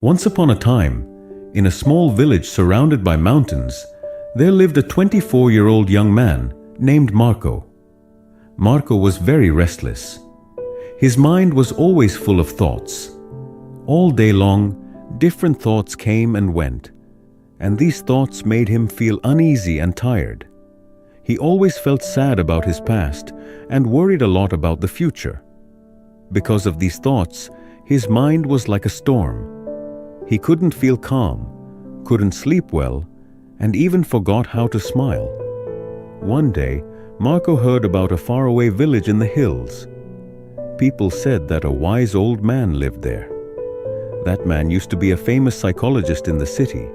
Once upon a time, in a small village surrounded by mountains, there lived a 24-year-old young man named Marco. Marco was very restless. His mind was always full of thoughts. All day long, different thoughts came and went, and these thoughts made him feel uneasy and tired. He always felt sad about his past and worried a lot about the future. Because of these thoughts, his mind was like a storm. He couldn't feel calm, couldn't sleep well, and even forgot how to smile. One day, Marco heard about a faraway village in the hills. People said that a wise old man lived there. That man used to be a famous psychologist in the city.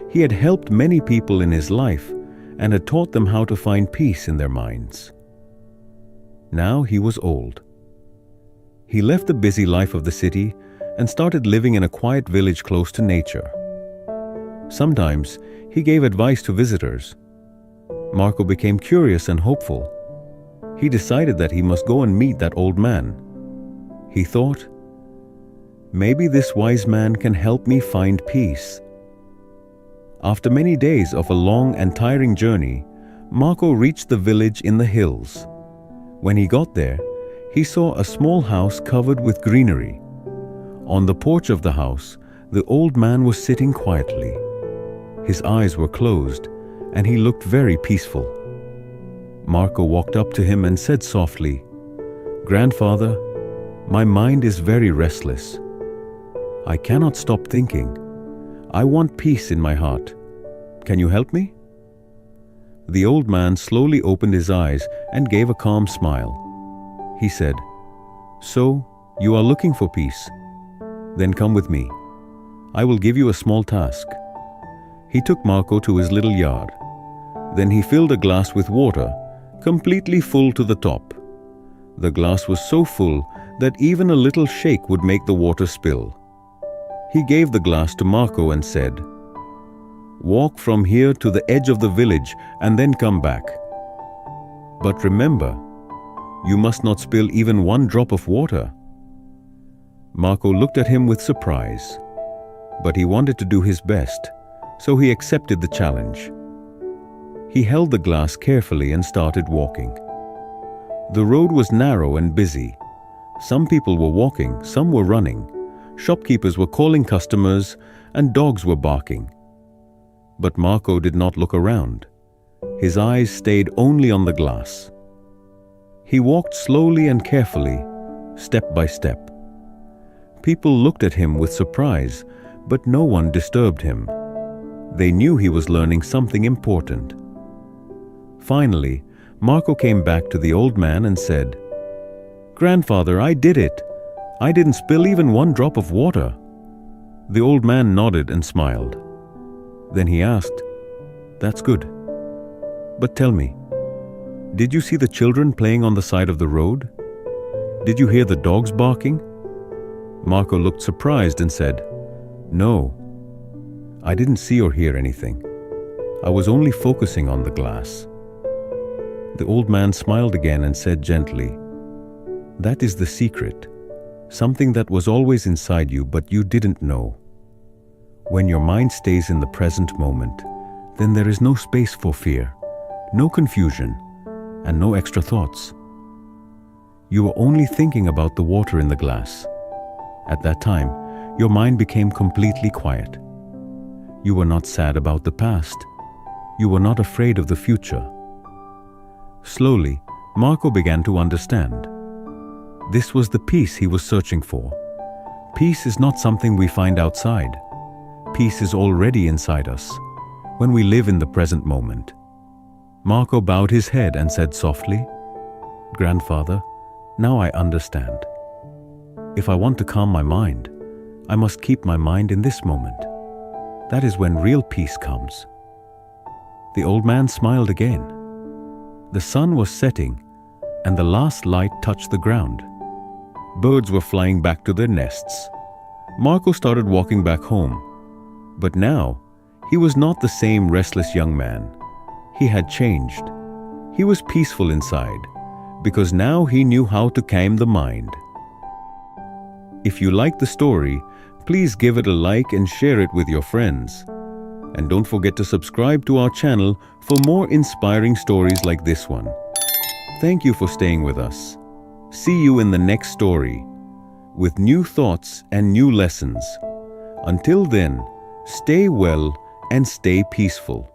He had helped many people in his life and had taught them how to find peace in their minds. Now he was old. He left the busy life of the city and started living in a quiet village close to nature. Sometimes he gave advice to visitors. Marco became curious and hopeful. He decided that he must go and meet that old man. He thought, maybe this wise man can help me find peace. After many days of a long and tiring journey, Marco reached the village in the hills. When he got there, he saw a small house covered with greenery. On the porch of the house, the old man was sitting quietly. His eyes were closed, and he looked very peaceful. Marco walked up to him and said softly, "Grandfather, my mind is very restless. I cannot stop thinking. I want peace in my heart. Can you help me?" The old man slowly opened his eyes and gave a calm smile. He said, "So, you are looking for peace? Then come with me. I will give you a small task." He took Marco to his little yard. Then he filled a glass with water, completely full to the top. The glass was so full that even a little shake would make the water spill. He gave the glass to Marco and said, "Walk from here to the edge of the village and then come back. But remember, you must not spill even one drop of water." Marco looked at him with surprise, but he wanted to do his best, so he accepted the challenge. He held the glass carefully and started walking. The road was narrow and busy. Some people were walking, some were running. Shopkeepers were calling customers, and dogs were barking. But Marco did not look around. His eyes stayed only on the glass. He walked slowly and carefully, step by step. People looked at him with surprise, but no one disturbed him. They knew he was learning something important. Finally, Marco came back to the old man and said, "Grandfather, I did it. I didn't spill even one drop of water." The old man nodded and smiled. Then he asked, "That's good. But tell me, did you see the children playing on the side of the road? Did you hear the dogs barking?" Marco looked surprised and said, "No, I didn't see or hear anything. I was only focusing on the glass." The old man smiled again and said gently, "That is the secret, something that was always inside you but you didn't know. When your mind stays in the present moment, then there is no space for fear, no confusion, and no extra thoughts. You are only thinking about the water in the glass. At that time, your mind became completely quiet. You were not sad about the past. You were not afraid of the future." Slowly, Marco began to understand. This was the peace he was searching for. Peace is not something we find outside. Peace is already inside us, when we live in the present moment. Marco bowed his head and said softly, "Grandfather, now I understand. If I want to calm my mind, I must keep my mind in this moment. That is when real peace comes." The old man smiled again. The sun was setting, and the last light touched the ground. Birds were flying back to their nests. Marco started walking back home. But now, he was not the same restless young man. He had changed. He was peaceful inside, because now he knew how to calm the mind. If you like the story, Please give it a like and share it with your friends. And don't forget to subscribe to our channel for more inspiring stories like this one. Thank you for staying with us. See you in the next story with new thoughts and new lessons. Until then, stay well and stay peaceful.